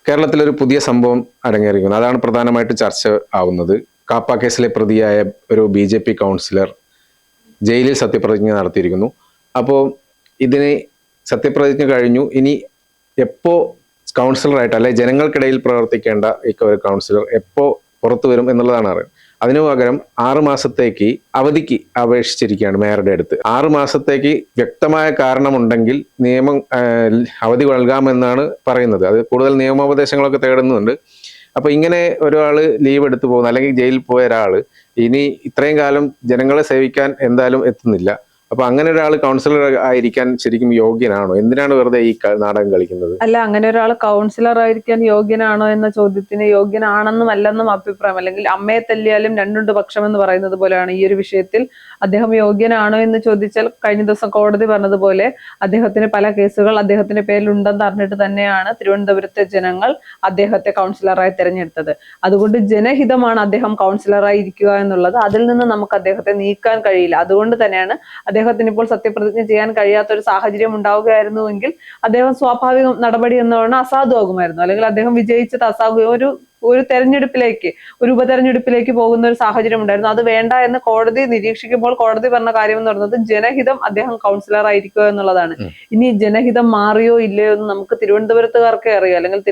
കേരളത്തിലൊരു പുതിയ സംഭവം അരങ്ങേറിയിരിക്കുന്നു. അതാണ് പ്രധാനമായിട്ട് ചർച്ച ആവുന്നത്. കാപ്പ കേസിലെ പ്രതിയായ ഒരു BJP കൗൺസിലർ ജയിലിൽ സത്യപ്രതിജ്ഞ നടത്തിയിരിക്കുന്നു. അപ്പോൾ ഇതിന് സത്യപ്രതിജ്ഞ കഴിഞ്ഞു. ഇനി എപ്പോ കൗൺസിലറായിട്ട് അല്ലെ ജനങ്ങൾക്കിടയിൽ പ്രവർത്തിക്കേണ്ട ഒരു കൗൺസിലർ എപ്പോ പുറത്തു വരും എന്നുള്ളതാണ് അറിയുന്നത്. അതിനു പകരം 6 മാസത്തേക്ക് അവധിക്ക് അപേക്ഷിച്ചിരിക്കുകയാണ് മേയറുടെ അടുത്ത്. 6 മാസത്തേക്ക് വ്യക്തമായ കാരണമുണ്ടെങ്കിൽ നിയമം അവധി നൽകാമെന്നാണ് പറയുന്നത്. അത് കൂടുതൽ നിയമോപദേശങ്ങളൊക്കെ തേടുന്നുണ്ട്. അപ്പൊ ഇങ്ങനെ ഒരാൾ ലീവ് എടുത്തു പോകുന്ന അല്ലെങ്കിൽ ജയിലിൽ പോയ ഒരാൾ ഇനി ഇത്രയും കാലം ജനങ്ങളെ സേവിക്കാൻ എന്തായാലും എത്തുന്നില്ല. അപ്പൊ അങ്ങനെ ഒരാൾ കൗൺസിലർ ആയിരിക്കാൻ ശരിക്കും യോഗ്യനാണോ? എന്തിനാണ് വെറുതെ ഈ നാടകം കളിക്കുന്നത്? അല്ല, അങ്ങനെ ഒരാൾ കൗൺസിലർ ആയിരിക്കാൻ യോഗ്യനാണോ എന്ന ചോദ്യത്തിന് യോഗ്യനാണെന്നും അല്ലെന്നും അഭിപ്രായം, അല്ലെങ്കിൽ അമ്മയെ തല്ലിയാലും രണ്ടുണ്ട് പക്ഷം എന്ന് പറയുന്നത് പോലെയാണ് ഈ ഒരു വിഷയത്തിൽ അദ്ദേഹം യോഗ്യനാണോ എന്ന് ചോദിച്ചാൽ കഴിഞ്ഞ ദിവസം കോടതി പറഞ്ഞതുപോലെ അദ്ദേഹത്തിന് പല കേസുകൾ അദ്ദേഹത്തിന്റെ പേരിലുണ്ടെന്ന് അറിഞ്ഞിട്ട് തന്നെയാണ് തിരുവനന്തപുരത്തെ ജനങ്ങൾ അദ്ദേഹത്തെ കൗൺസിലറായി തിരഞ്ഞെടുത്തത്. അതുകൊണ്ട് ജനഹിതമാണ് അദ്ദേഹം കൗൺസിലറായി ഇരിക്കുക എന്നുള്ളത്. അതിൽ നിന്ന് നമുക്ക് അദ്ദേഹത്തെ നീക്കാൻ കഴിയില്ല. അതുകൊണ്ട് തന്നെയാണ് അദ്ദേഹത്തിന് ഇപ്പോൾ സത്യപ്രതിജ്ഞ ചെയ്യാൻ കഴിയാത്ത ഒരു സാഹചര്യം ഉണ്ടാവുകയായിരുന്നുവെങ്കിൽ അദ്ദേഹം സ്വാഭാവിക നടപടി എന്ന് പറഞ്ഞാൽ അസാധുവാകുമായിരുന്നു, അല്ലെങ്കിൽ അദ്ദേഹം വിജയിച്ചത് ഒരു തെരഞ്ഞെടുപ്പിലേക്ക്, ഒരു ഉപതെരഞ്ഞെടുപ്പിലേക്ക് പോകുന്ന ഒരു സാഹചര്യം ഉണ്ടായിരുന്നു. അത് വേണ്ട എന്ന് കോടതി നിരീക്ഷിക്കുമ്പോൾ കോടതി പറഞ്ഞ കാര്യം എന്ന് പറയുന്നത് ജനഹിതം അദ്ദേഹം കൗൺസിലർ ആയിരിക്കുക എന്നുള്ളതാണ്. ഇനി ജനഹിതം മാറിയോ ഇല്ലയോ എന്ന് നമുക്ക് തിരുവനന്തപുരത്തുകാർക്കേ അറിയാം, അല്ലെങ്കിൽ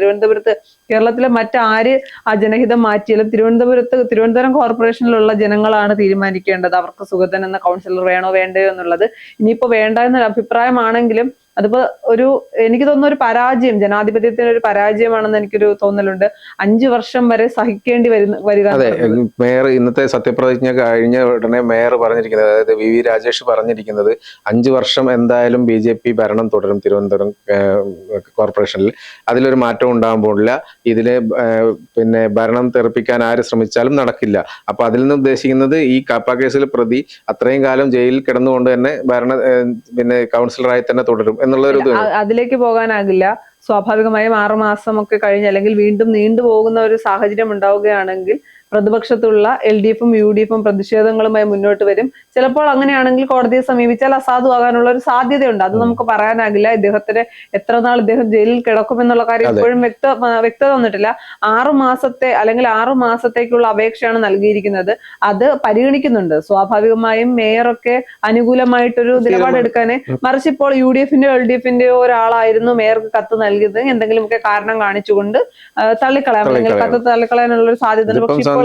കേരളത്തിലെ മറ്റാര് ആ ജനഹിതം മാറ്റിയാലും തിരുവനന്തപുരം കോർപ്പറേഷനിലുള്ള ജനങ്ങളാണ് തീരുമാനിക്കേണ്ടത് അവർക്ക് സുഗതൻ എന്ന കൗൺസിലർ വേണോ വേണ്ടയോ എന്നുള്ളത്. ഇനിയിപ്പോ വേണ്ട എന്നൊരു അഭിപ്രായമാണെങ്കിലും അതിപ്പോ എനിക്ക് തോന്നുന്ന ഒരു പരാജയം, ജനാധിപത്യത്തിന് ഒരു പരാജയമാണെന്ന് എനിക്കൊരു തോന്നലുണ്ട്. 5 വർഷം വരെ സഹിക്കേണ്ടി വരിക. അതെ, മേയർ ഇന്നത്തെ സത്യപ്രതിജ്ഞ കഴിഞ്ഞ ഉടനെ മേയർ പറഞ്ഞിരിക്കുന്നത്, അതായത് VV രാജേഷ് പറഞ്ഞിരിക്കുന്നത് 5 വർഷം എന്തായാലും BJP ഭരണം തുടരും തിരുവനന്തപുരം കോർപ്പറേഷനിൽ. അതിലൊരു മാറ്റവും ഉണ്ടാകാൻ പോകില്ല. ഇതില് പിന്നെ ഭരണം തെറിപ്പിക്കാൻ ആര് ശ്രമിച്ചാലും നടക്കില്ല. അപ്പൊ അതിൽ നിന്ന് ഉദ്ദേശിക്കുന്നത് ഈ കാപ്പ കേസിൽ പ്രതി അത്രയും കാലം ജയിലിൽ കിടന്നുകൊണ്ട് തന്നെ പിന്നെ കൗൺസിലറായി തന്നെ തുടരും എന്നുള്ളൊരു. അതിലേക്ക് പോകാനാകില്ല. സ്വാഭാവികമായും 6 മാസം ഒക്കെ കഴിഞ്ഞ് അല്ലെങ്കിൽ വീണ്ടും നീണ്ടുപോകുന്ന ഒരു സാഹചര്യം ഉണ്ടാവുകയാണെങ്കിൽ പ്രതിപക്ഷത്തുള്ള LDF-ഉം UDF-ഉം പ്രതിഷേധങ്ങളുമായി മുന്നോട്ട് വരും. ചിലപ്പോൾ അങ്ങനെയാണെങ്കിൽ കോടതിയെ സമീപിച്ചാൽ അസാധുവാകാനുള്ള ഒരു സാധ്യതയുണ്ട്. അത് നമുക്ക് പറയാനാകില്ല. ഇദ്ദേഹത്തിന് എത്ര നാൾ ഇദ്ദേഹം ജയിലിൽ കിടക്കുമെന്നുള്ള കാര്യം ഇപ്പോഴും വ്യക്തത വന്നിട്ടില്ല. 6 മാസത്തെ അല്ലെങ്കിൽ 6 മാസത്തേക്കുള്ള അപേക്ഷയാണ് നൽകിയിരിക്കുന്നത്. അത് പരിഗണിക്കുന്നുണ്ട്. സ്വാഭാവികമായും മേയറൊക്കെ അനുകൂലമായിട്ടൊരു നിലപാടെടുക്കാനേ, മറിച്ച് ഇപ്പോൾ UDF-ന്റെയോ LDF-ന്റെയോ ഒരാളായിരുന്നു മേയർക്ക് കത്ത് നൽകിയത്, എന്തെങ്കിലുമൊക്കെ കാരണം കാണിച്ചുകൊണ്ട് തള്ളിക്കളയാം, അല്ലെങ്കിൽ കത്ത് തള്ളിക്കളയാനുള്ള ഒരു സാധ്യത. പക്ഷെ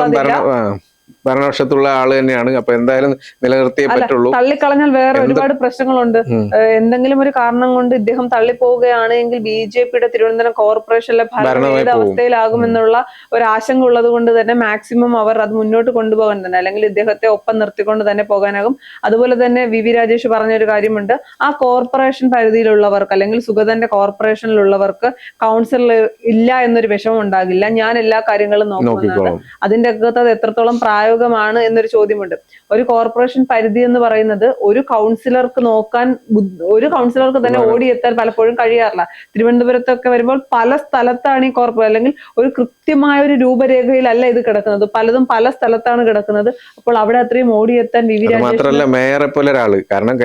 ഭരണപക്ഷത്തുള്ള ആള് തന്നെയാണ്. അപ്പൊ എന്തായാലും നിലനിർത്തിയേ പറ്റുള്ളൂ. തള്ളിക്കളഞ്ഞാൽ വേറെ ഒരുപാട് പ്രശ്നങ്ങളുണ്ട്. എന്തെങ്കിലും ഒരു കാരണം കൊണ്ട് ഇദ്ദേഹം തള്ളിപ്പോവുകയാണെങ്കിൽ BJP-യുടെ തിരുവനന്തപുരം കോർപ്പറേഷനിലെ ഭരണം ഏത് അവസ്ഥയിലാകുമെന്നുള്ള ഒരു ആശങ്ക ഉള്ളത് കൊണ്ട് തന്നെ മാക്സിമം അവർ അത് മുന്നോട്ട് കൊണ്ടുപോകാൻ തന്നെ, അല്ലെങ്കിൽ ഇദ്ദേഹത്തെ ഒപ്പം നിർത്തിക്കൊണ്ട് തന്നെ പോകാനാകും. അതുപോലെ തന്നെ VV രാജേഷ് പറഞ്ഞൊരു കാര്യമുണ്ട്, ആ കോർപ്പറേഷൻ പരിധിയിലുള്ളവർക്ക് അല്ലെങ്കിൽ സുഗതന്റെ കോർപ്പറേഷനിലുള്ളവർക്ക് കൗൺസിലർ ഇല്ല എന്നൊരു വിഷമം ഉണ്ടാകില്ല, ഞാൻ എല്ലാ കാര്യങ്ങളും നോക്കുന്നതാണ്. അതിന്റെ അകത്ത് അത് എത്രത്തോളം പ്രായോഗികമാണ് എന്നൊരു ചോദ്യമുണ്ട്. ഒരു കോർപ്പറേഷൻ പരിധി എന്ന് പറയുന്നത് ഒരു കൗൺസിലർക്ക് തന്നെ ഓടിയെത്താൻ പലപ്പോഴും കഴിയാറില്ല. തിരുവനന്തപുരത്തൊക്കെ വരുമ്പോൾ പല സ്ഥലത്താണ് ഈ കോർപ്പറേഷൻ, അല്ലെങ്കിൽ ഒരു കൃത്യമായ ഒരു രൂപരേഖയിലല്ല ഇത് കിടക്കുന്നത്, പലതും പല സ്ഥലത്താണ് കിടക്കുന്നത്. അപ്പോൾ അവിടെ അത്രയും ഓടിയെത്താൻ VV രാജേഷ് മാത്രമല്ല മേയറെ പോലെ ഒരാള്, കാരണം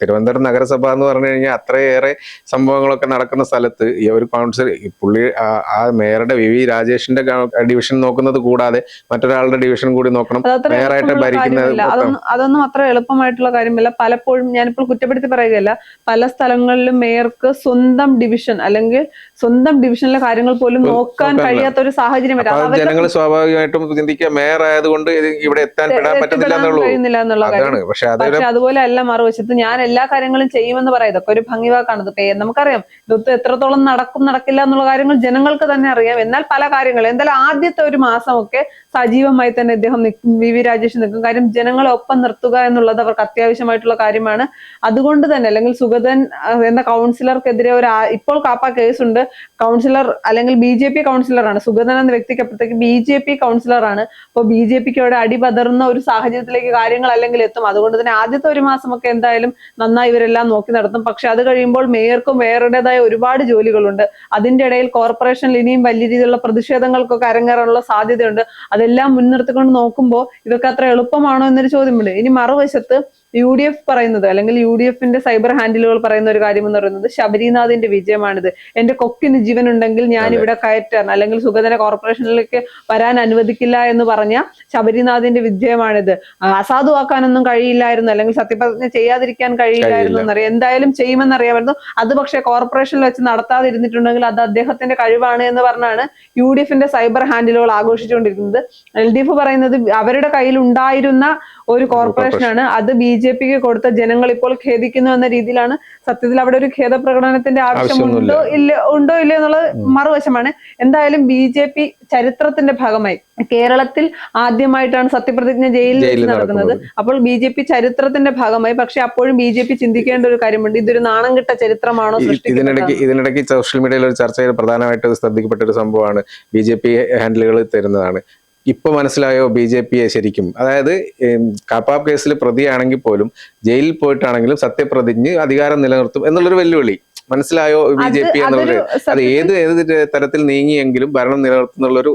തിരുവനന്തപുരം നഗരസഭ എന്ന് പറഞ്ഞു കഴിഞ്ഞാൽ അത്രയേറെ സംഭവങ്ങളൊക്കെ നടക്കുന്ന സ്ഥലത്ത് ഈ ഒരു കൗൺസിൽ പുള്ളി ആ മേയറുടെ VV രാജേഷിന്റെ ഡിവിഷൻ നോക്കുന്നത് കൂടാതെ മറ്റൊരാളുടെ ഡിവിഷൻ കൂടി നോക്കണം. അതൊന്നും അത്ര എളുപ്പമായിട്ടുള്ള കാര്യമല്ല. പലപ്പോഴും ഞാനിപ്പോൾ കുറ്റപ്പെടുത്തി പറയുകയല്ല, പല സ്ഥലങ്ങളിലും മേയർക്ക് സ്വന്തം ഡിവിഷൻ അല്ലെങ്കിൽ സ്വന്തം ഡിവിഷനിലെ കാര്യങ്ങൾ പോലും നോക്കാൻ കഴിയാത്ത ഒരു സാഹചര്യം വരാം. ജനങ്ങൾ സ്വാഭാവികമായിട്ടും ചിന്തിക്കുക മേയർ ആയതുകൊണ്ട് ഇവിടെ എത്താൻ കഴിയുന്നില്ല എന്നുള്ള കാര്യം. പക്ഷെ അതുപോലെ അല്ല, മറുവശത്ത് ഞാൻ എല്ലാ കാര്യങ്ങളും ചെയ്യുമെന്ന് പറയാം. ഇതൊക്കെ ഒരു ഭംഗിവാക്കാണ്. നമുക്കറിയാം ഇതൊക്കെ എത്രത്തോളം നടക്കില്ല എന്നുള്ള കാര്യങ്ങൾ ജനങ്ങൾക്ക് തന്നെ അറിയാം. എന്നാൽ പല കാര്യങ്ങളും എന്തായാലും ആദ്യത്തെ ഒരു മാസമൊക്കെ സജീവമായി തന്നെ ഇദ്ദേഹം VV രാജേഷ് നിൽക്കും. കാര്യം ജനങ്ങളെ ഒപ്പം നിർത്തുക എന്നുള്ളത് അവർക്ക് അത്യാവശ്യമായിട്ടുള്ള കാര്യമാണ്. അതുകൊണ്ട് തന്നെ, അല്ലെങ്കിൽ സുഗതൻ എന്ന കൗൺസിലർക്കെതിരെ ഇപ്പോൾ കാപ്പ കേസുണ്ട്. കൗൺസിലർ അല്ലെങ്കിൽ BJP കൗൺസിലറാണ്. സുഗതൻ എന്ന വ്യക്തിക്ക് അപ്പോഴത്തേക്ക് BJP കൗൺസിലറാണ്. അപ്പോൾ BJPക്ക് അവിടെ അടിപതറുന്ന ഒരു സാഹചര്യത്തിലേക്ക് കാര്യങ്ങൾ അല്ലെങ്കിൽ എത്തും. അതുകൊണ്ട് തന്നെ ആദ്യത്തെ ഒരു മാസമൊക്കെ എന്തായാലും നന്നായി ഇവരെല്ലാം നോക്കി നടത്തും. പക്ഷെ അത് കഴിയുമ്പോൾ മേയർക്കും മേയറുടേതായ ഒരുപാട് ജോലികളുണ്ട്. അതിന്റെ ഇടയിൽ കോർപ്പറേഷനിൽ ഇനിയും വലിയ രീതിയിലുള്ള പ്രതിഷേധങ്ങൾക്കൊക്കെ അരങ്ങേറാനുള്ള സാധ്യതയുണ്ട്. അതെല്ലാം മുൻനിർത്തിക്കൊണ്ട് നോക്കുമ്പോൾ ഇതൊക്കെ അത്ര എളുപ്പമാണോ എന്നൊരു ചോദ്യമുണ്ട്. ഇനി മറുവശത്ത് UDF പറയുന്നത്, അല്ലെങ്കിൽ UDFന്റെ സൈബർ ഹാൻഡിലുകൾ പറയുന്ന ഒരു കാര്യം എന്ന് പറയുന്നത് ശബരിനാഥിന്റെ വിജയമാണിത്. എന്റെ കൊക്കിന് ജീവൻ ഉണ്ടെങ്കിൽ ഞാൻ ഇവിടെ കയറ്റാൻ, അല്ലെങ്കിൽ സുഗതനെ കോർപ്പറേഷനിലേക്ക് വരാൻ അനുവദിക്കില്ല എന്ന് പറഞ്ഞ ശബരിനാഥിന്റെ വിജയമാണിത്. അസാധുവാക്കാനൊന്നും കഴിയില്ലായിരുന്നു, അല്ലെങ്കിൽ സത്യപ്രതിജ്ഞ ചെയ്യാതിരിക്കാൻ കഴിയില്ലായിരുന്നു എന്നറിയാം. എന്തായാലും ചെയ്യുമെന്നറിയാമായിരുന്നു. അത് പക്ഷേ കോർപ്പറേഷനിൽ വെച്ച് നടത്താതിരുന്നിട്ടുണ്ടെങ്കിൽ അത് അദ്ദേഹത്തിന്റെ കഴിവാണ് എന്ന് പറഞ്ഞാണ് UDFന്റെ സൈബർ ഹാൻഡിലുകൾ ആഘോഷിച്ചുകൊണ്ടിരിക്കുന്നത്. LDF പറയുന്നത് അവരുടെ കയ്യിൽ ഉണ്ടായിരുന്ന ഒരു കോർപ്പറേഷനാണ്, അത് BJPക്ക് കൊടുത്ത ജനങ്ങൾ ഇപ്പോൾ ഖേദിക്കുന്നു എന്ന രീതിയിലാണ്. സത്യത്തിൽ അവിടെ ഒരു ഖേദ പ്രകടനത്തിന്റെ ആവശ്യമുണ്ടോ ഇല്ലയോ എന്നുള്ളത് മറുവശമാണ്. എന്തായാലും BJP ചരിത്രത്തിന്റെ ഭാഗമായി കേരളത്തിൽ ആദ്യമായിട്ടാണ് സത്യപ്രതിജ്ഞ ജയിലിൽ നടക്കുന്നത്. അപ്പോൾ BJP ചരിത്രത്തിന്റെ ഭാഗമായി. പക്ഷെ അപ്പോഴും BJP ചിന്തിക്കേണ്ട ഒരു കാര്യമുണ്ട്, ഇതൊരു നാണം കെട്ട ചരിത്രമാണോ സൃഷ്ടിക്കുന്നത്. ഇതിനിടയ്ക്ക് സോഷ്യൽ മീഡിയയിൽ ഒരു ചർച്ചയിൽ പ്രധാനമായിട്ട് ശ്രദ്ധിക്കപ്പെട്ട ഒരു സംഭവമാണ് BJP ഹാൻഡിലുകൾ തരുന്നതാണ്. ഇപ്പൊ മനസ്സിലായോ BJPയെ ശരിക്കും? അതായത് കാപ്പാബ് കേസിൽ പ്രതിയാണെങ്കിൽ പോലും ജയിലിൽ പോയിട്ടാണെങ്കിലും സത്യപ്രതിജ്ഞ അധികാരം നിലനിർത്തും എന്നുള്ളൊരു വെല്ലുവിളി മനസ്സിലായോ BJP എന്നുള്ളത്? അത് ഏത് തരത്തിൽ നീങ്ങിയെങ്കിലും ഭരണം നിലനിർത്തുന്നുള്ളൊരു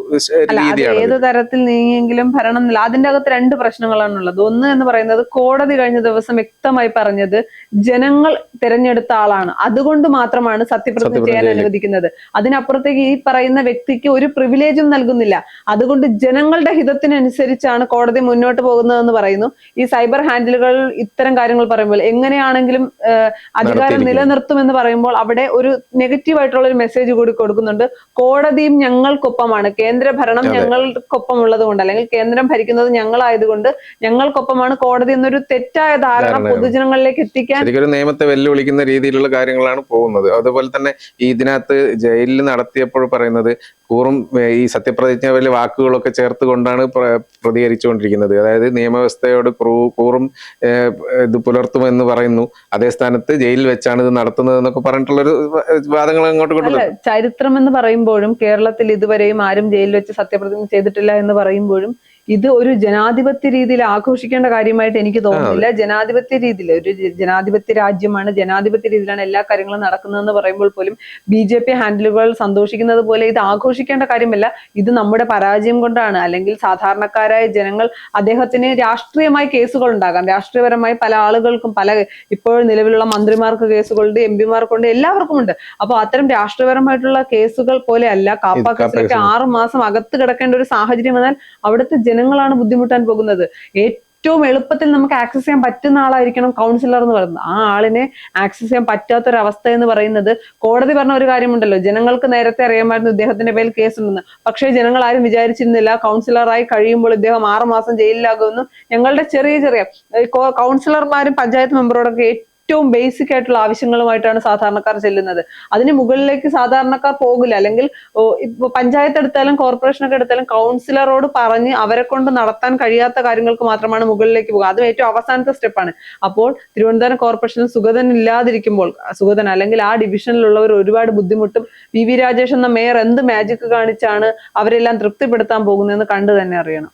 രീതിയാണ്. ഏത് തരത്തിൽ നീങ്ങിയെങ്കിലും ഭരണം അതിന്റെ അകത്ത് രണ്ട് പ്രശ്നങ്ങളാണുള്ളത്. ഒന്ന് എന്ന് പറയുന്നത്, കോടതി കഴിഞ്ഞ ദിവസം വ്യക്തമായി പറഞ്ഞത് ജനങ്ങൾ തിരഞ്ഞെടുത്ത ആളാണ്, അതുകൊണ്ട് മാത്രമാണ് സത്യപ്രതിജ്ഞ ചെയ്യാൻ അനുവദിക്കുന്നത്. അതിനപ്പുറത്തേക്ക് ഈ പറയുന്ന വ്യക്തിക്ക് ഒരു പ്രിവിലേജും നൽകുന്നില്ല. അതുകൊണ്ട് ജനങ്ങളുടെ ഹിതത്തിനനുസരിച്ചാണ് കോടതി മുന്നോട്ട് പോകുന്നതെന്ന് പറയുന്നു. ഈ സൈബർ ഹാൻഡിലുകൾ ഇത്തരം കാര്യങ്ങൾ പറയുമ്പോൾ എങ്ങനെയാണെങ്കിലും അധികാരം നിലനിർത്തുമെന്ന് പറയുമ്പോൾ അവിടെ ഒരു നെഗറ്റീവ് ആയിട്ടുള്ള ഒരു മെസ്സേജ് കൂടി കൊടുക്കുന്നുണ്ട്. കോടതിയും ഞങ്ങൾക്കൊപ്പമാണ്, കേന്ദ്ര ഭരണം ഞങ്ങൾക്കൊപ്പം ഉള്ളത് കൊണ്ട്, അല്ലെങ്കിൽ കേന്ദ്രം ഭരിക്കുന്നത് ഞങ്ങളായതുകൊണ്ട് ഞങ്ങൾക്കൊപ്പമാണ് കോടതി എന്നൊരു തെറ്റായ ധാരണ പൊതുജനങ്ങളിലേക്ക് എത്തിക്കാൻ ഒരു നിയമത്തെ വെല്ലുവിളിക്കുന്ന രീതിയിലുള്ള കാര്യങ്ങളാണ് പോകുന്നത്. അതുപോലെ തന്നെ ഇതിനകത്ത് ജയിലിൽ നടത്തിയപ്പോൾ പറയുന്നത് കൂറും ഈ സത്യപ്രതിജ്ഞ വലിയ വാക്കുകളൊക്കെ ചേർത്തുകൊണ്ടാണ് പ്രതികരിച്ചുകൊണ്ടിരിക്കുന്നത്. അതായത് നിയമവ്യവസ്ഥയോട് കൂറും ഇത് പുലർത്തുമെന്ന് പറയുന്നു, അതേ സ്ഥാനത്ത് ജയിലിൽ വെച്ചാണ് ഇത് നടത്തുന്നത് എന്നൊക്കെ പറഞ്ഞിട്ടുള്ളൊരു വാദങ്ങൾ അങ്ങോട്ട് കൊണ്ടു. ചരിത്രം എന്ന് പറയുമ്പോഴും കേരളത്തിൽ ഇതുവരെയും ആരും ജയിലിൽ വെച്ച് സത്യപ്രതിജ്ഞ ചെയ്തിട്ടില്ല എന്ന് പറയുമ്പോഴും ഇത് ഒരു ജനാധിപത്യ രീതിയിൽ ആഘോഷിക്കേണ്ട കാര്യമായിട്ട് എനിക്ക് തോന്നുന്നില്ല. ജനാധിപത്യ രീതിയിൽ, ഒരു ജനാധിപത്യ രാജ്യമാണ്, ജനാധിപത്യ രീതിയിലാണ് എല്ലാ കാര്യങ്ങളും നടക്കുന്നതെന്ന് പറയുമ്പോൾ പോലും BJP ഹാൻഡിലുകൾ സന്തോഷിക്കുന്നത് പോലെ ഇത് ആഘോഷിക്കേണ്ട കാര്യമല്ല. ഇത് നമ്മുടെ പരാജയം കൊണ്ടാണ്. അല്ലെങ്കിൽ സാധാരണക്കാരായ ജനങ്ങൾ, അദ്ദേഹത്തിന് രാഷ്ട്രീയമായി കേസുകൾ ഉണ്ടാകാം, രാഷ്ട്രീയപരമായി പല ആളുകൾക്കും, പല ഇപ്പോൾ നിലവിലുള്ള മന്ത്രിമാർക്ക് കേസുകളുണ്ട്, MP മാർക്കുണ്ട്, എല്ലാവർക്കും ഉണ്ട്. അപ്പൊ അത്തരം രാഷ്ട്രീയപരമായിട്ടുള്ള കേസുകൾ പോലെ അല്ല കാപ്പ കേസിലേക്ക് 6 മാസം അകത്ത് കിടക്കേണ്ട ഒരു സാഹചര്യം വന്നാൽ അവിടുത്തെ ജനങ്ങളാണ് ബുദ്ധിമുട്ടാൻ പോകുന്നത്. ഏറ്റവും എളുപ്പത്തിൽ നമുക്ക് ആക്സസ് ചെയ്യാൻ പറ്റുന്ന ആളായിരിക്കണം കൗൺസിലർ എന്ന് പറയുന്നത്. ആ ആളിനെ ആക്സസ് ചെയ്യാൻ പറ്റാത്തൊരവസ്ഥ എന്ന് പറയുന്നത്, കോടതി പറഞ്ഞ ഒരു കാര്യമുണ്ടല്ലോ, ജനങ്ങൾക്ക് നേരത്തെ അറിയാമായിരുന്നു ഇദ്ദേഹത്തിന്റെ പേരിൽ കേസുണ്ടെന്ന്. പക്ഷേ ജനങ്ങൾ ആരും വിചാരിച്ചിരുന്നില്ല കൗൺസിലറായി കഴിയുമ്പോൾ ഇദ്ദേഹം 6 മാസം ജയിലിലാകുമെന്ന്. ഞങ്ങളുടെ ചെറിയ കൗൺസിലർമാരും പഞ്ചായത്ത് മെമ്പറോടൊക്കെ ഏറ്റവും ബേസിക് ആയിട്ടുള്ള ആവശ്യങ്ങളുമായിട്ടാണ് സാധാരണക്കാർ ചെല്ലുന്നത്. അതിന് മുകളിലേക്ക് സാധാരണക്കാർ പോകില്ല. അല്ലെങ്കിൽ ഇപ്പൊ പഞ്ചായത്ത് എടുത്താലും കോർപ്പറേഷനൊക്കെ എടുത്താലും കൗൺസിലറോട് പറഞ്ഞ് അവരെ കൊണ്ട് നടത്താൻ കഴിയാത്ത കാര്യങ്ങൾക്ക് മാത്രമാണ് മുകളിലേക്ക് പോകുക. അതും ഏറ്റവും അവസാനത്തെ സ്റ്റെപ്പാണ്. അപ്പോൾ തിരുവനന്തപുരം കോർപ്പറേഷനിൽ സുഗതൻ ഇല്ലാതിരിക്കുമ്പോൾ, സുഗതൻ അല്ലെങ്കിൽ ആ ഡിവിഷനിലുള്ളവർ ഒരുപാട് ബുദ്ധിമുട്ടും. PV രാജേഷ് എന്ന മേയർ എന്ത് മാജിക് കാണിച്ചാണ് അവരെല്ലാം തൃപ്തിപ്പെടുത്താൻ പോകുന്നതെന്ന് കണ്ടു തന്നെ അറിയണം.